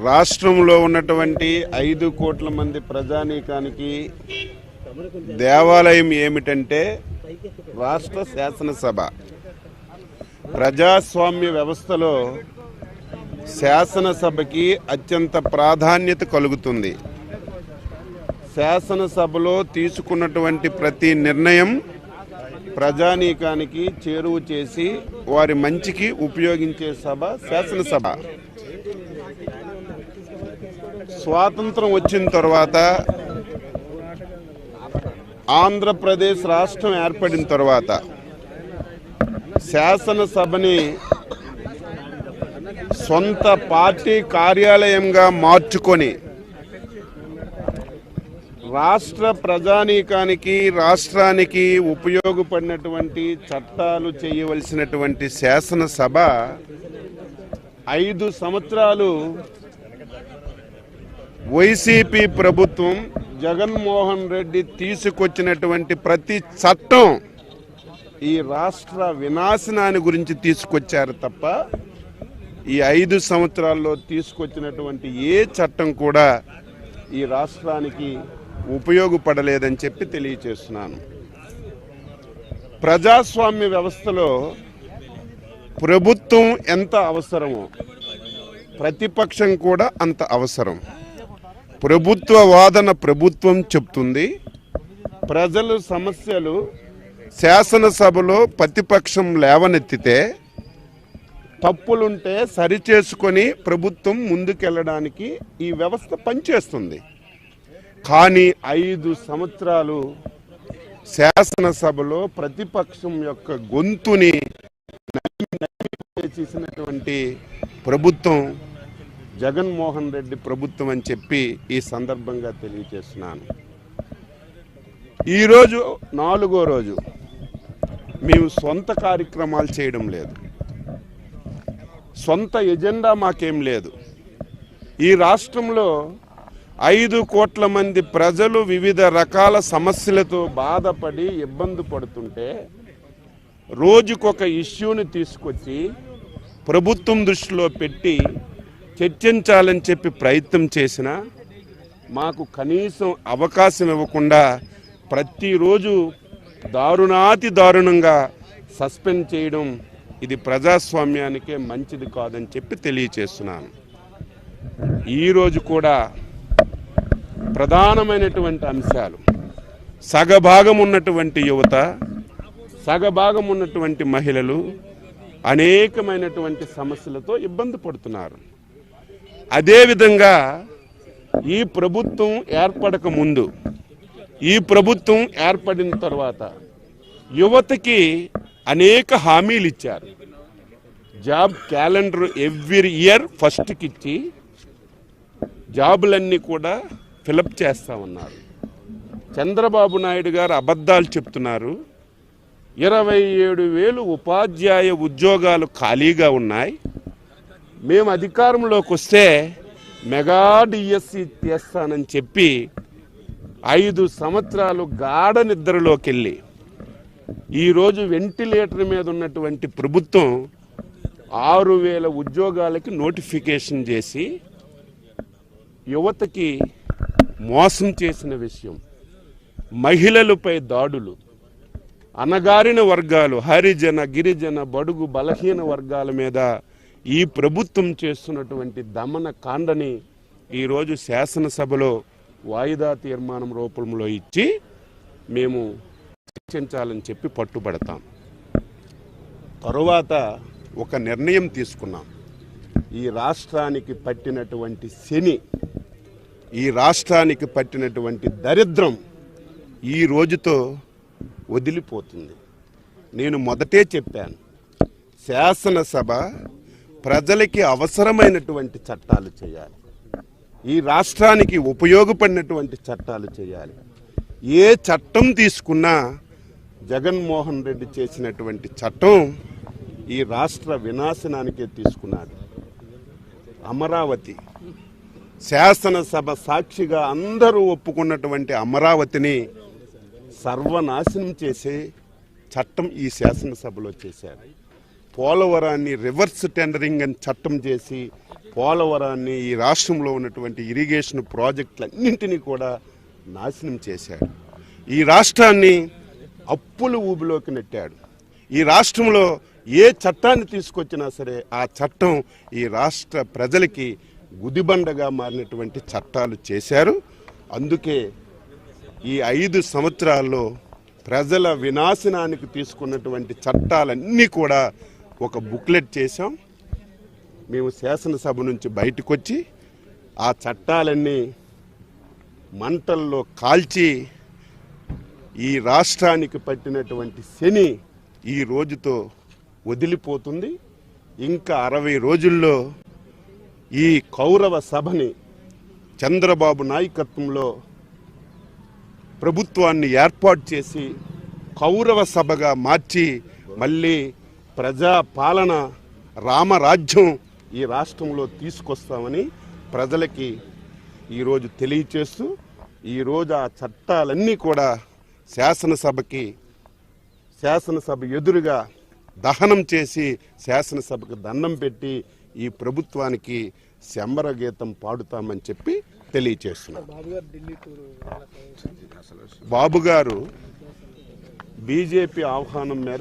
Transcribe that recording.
రాష్ట్రంలో ఉన్నటువంటి 5 కోట్ల మంది ప్రజానీకానికి దేవాలయం ఏమిటంటే రాష్ట్ర శాసనసభ. ప్రజాస్వామ్య వ్యవస్థలో శాసనసభకి అత్యంత ప్రాధాన్యత కలుగుతుంది. శాసనసభలో తీసుకున్నటువంటి ప్రతి నిర్ణయం ప్రజానీకానికి చేరువ చేసి వారి మంచికి ఉపయోగించే సభ శాసనసభ. స్వాతంత్రం వచ్చిన తర్వాత ఆంధ్రప్రదేశ్ రాష్ట్రం ఏర్పడిన తర్వాత శాసనసభని సొంత పార్టీ కార్యాలయంగా మార్చుకొని రాష్ట్ర ప్రజానీకానికి రాష్ట్రానికి ఉపయోగపడినటువంటి చట్టాలు చేయవలసినటువంటి శాసనసభ 5 సంవత్సరాలు వైసీపీ ప్రభుత్వం జగన్మోహన్ రెడ్డి తీసుకొచ్చినటువంటి ప్రతి చట్టం ఈ రాష్ట్ర వినాశనాన్ని గురించి తీసుకొచ్చారు తప్ప ఈ 5 సంవత్సరాల్లో తీసుకొచ్చినటువంటి ఏ చట్టం కూడా ఈ రాష్ట్రానికి ఉపయోగపడలేదని చెప్పి తెలియచేస్తున్నాను. ప్రజాస్వామ్య వ్యవస్థలో ప్రభుత్వం ఎంత అవసరమో ప్రతిపక్షం కూడా అంత అవసరం. ప్రభుత్వ వాదన ప్రభుత్వం చెప్తుంది. ప్రజల సమస్యలు శాసనసభలో ప్రతిపక్షం లేవనెత్తితే తప్పులుంటే సరిచేసుకొని ప్రభుత్వం ముందుకెళ్ళడానికి ఈ వ్యవస్థ పనిచేస్తుంది. కానీ 5 సంవత్సరాలు శాసనసభలో ప్రతిపక్షం యొక్క గొంతుని చేసినటువంటి ప్రభుత్వం జగన్మోహన్ రెడ్డి ప్రభుత్వం అని చెప్పి ఈ సందర్భంగా తెలియజేస్తున్నాను. ఈరోజు 4వ రోజు మేము సొంత కార్యక్రమాలు చేయడం లేదు. సొంత ఎజెండా మాకేం లేదు. ఈ రాష్ట్రంలో 5 కోట్ల మంది ప్రజలు వివిధ రకాల సమస్యలతో బాధపడి ఇబ్బంది పడుతుంటే రోజుకొక ఇష్యూని తీసుకొచ్చి ప్రభుత్వం దృష్టిలో పెట్టి చర్చించాలని చెప్పి ప్రయత్నం చేసినా మాకు కనీసం అవకాశం ఇవ్వకుండా ప్రతిరోజు దారుణాతి దారుణంగా సస్పెండ్ చేయడం ఇది ప్రజాస్వామ్యానికే మంచిది కాదని చెప్పి తెలియచేస్తున్నాను. ఈరోజు కూడా ప్రధానమైనటువంటి అంశాలు సగభాగం ఉన్నటువంటి యువత, సగభాగం ఉన్నటువంటి మహిళలు అనేకమైనటువంటి సమస్యలతో ఇబ్బంది పడుతున్నారు. అదేవిధంగా ఈ ప్రభుత్వం ఏర్పడక ముందు, ఈ ప్రభుత్వం ఏర్పడిన తర్వాత యువతకి అనేక హామీలు ఇచ్చారు. జాబ్ క్యాలెండర్ ఎవ్రీ ఇయర్ ఫస్ట్కి ఇచ్చి జాబులన్నీ కూడా ఫిలప్ చేస్తామన్నారు. చంద్రబాబు నాయుడు గారు అబద్ధాలు చెప్తున్నారు. 27,000 ఉపాధ్యాయ ఉద్యోగాలు ఖాళీగా ఉన్నాయి. మేము అధికారంలోకి వస్తే మెగా డిఎస్సి చేస్తానని చెప్పి 5 సంవత్సరాలు గాఢ నిద్రలోకి వెళ్ళి ఈరోజు వెంటిలేటర్ మీద ఉన్నటువంటి ప్రభుత్వం 6,000 ఉద్యోగాలకి నోటిఫికేషన్ చేసి యువతకి మోసం చేసిన విషయం, మహిళలపై దాడులు, అణగారిన వర్గాలు, హరిజన గిరిజన బడుగు బలహీన వర్గాల మీద ఈ ప్రభుత్వం చేస్తున్నటువంటి దమన కాండని ఈరోజు శాసనసభలో వాయిదా తీర్మానం రూపంలో ఇచ్చి మేము చర్చించాలని చెప్పి పట్టుబడతాం. తరువాత ఒక నిర్ణయం తీసుకున్నాం. ఈ రాష్ట్రానికి పట్టినటువంటి శని, ఈ రాష్ట్రానికి పట్టినటువంటి దరిద్రం ఈ రోజుతో వదిలిపోతుంది. నేను మొదటే చెప్పాను, శాసనసభ ప్రజలకి అవసరమైనటువంటి చట్టాలు చేయాలి, ఈ రాష్ట్రానికి ఉపయోగపడినటువంటి చట్టాలు చేయాలి. ఏ చట్టం తీసుకున్నా జగన్మోహన్ రెడ్డి చేసినటువంటి చట్టం ఈ రాష్ట్ర వినాశనానికే తీసుకున్నాడు. అమరావతి శాసనసభ సాక్షిగా అందరూ ఒప్పుకున్నటువంటి అమరావతిని సర్వనాశనం చేసే చట్టం ఈ శాసనసభలో చేశారు. పోలవరాన్ని రివర్స్ టెండరింగ్ అని చట్టం చేసి పోలవరాన్ని ఈ రాష్ట్రంలో ఉన్నటువంటి ఇరిగేషన్ ప్రాజెక్టులన్నింటినీ కూడా నాశనం చేశాడు. ఈ రాష్ట్రాన్ని అప్పుల ఊబిలోకి నెట్టాడు. ఈ రాష్ట్రంలో ఏ చట్టాన్ని తీసుకొచ్చినా సరే ఆ చట్టం ఈ రాష్ట్ర ప్రజలకి గుదిబండగా మారినటువంటి చట్టాలు చేశారు. అందుకే ఈ 5 సంవత్సరాల్లో ప్రజల వినాశనానికి తీసుకున్నటువంటి చట్టాలన్నీ కూడా ఒక బుక్లెట్ చేశాం. మేము శాసనసభ నుంచి బయటకు వచ్చి ఆ చట్టాలన్నీ మంటల్లో కాల్చి ఈ రాష్ట్రానికి పట్టినటువంటి శని ఈ రోజుతో వదిలిపోతుంది. ఇంకా 60 రోజుల్లో ఈ కౌరవ సభని చంద్రబాబు నాయకత్వంలో ప్రభుత్వాన్ని ఏర్పాటు చేసి కౌరవ సభగా మార్చి మళ్ళీ ప్రజాపాలన రామరాజ్యం ఈ రాష్ట్రంలో తీసుకొస్తామని ప్రజలకి ఈరోజు తెలియచేస్తూ ఈరోజు ఆ చట్టాలన్నీ కూడా శాసనసభ ఎదురుగా దహనం చేసి శాసనసభకు దండం పెట్టి ఈ ప్రభుత్వానికి శంబర గీతం పాడుతామని చెప్పి తెలియచేస్తున్నారు. బాబు గారు బీజేపీ ఆహ్వానం మేరకు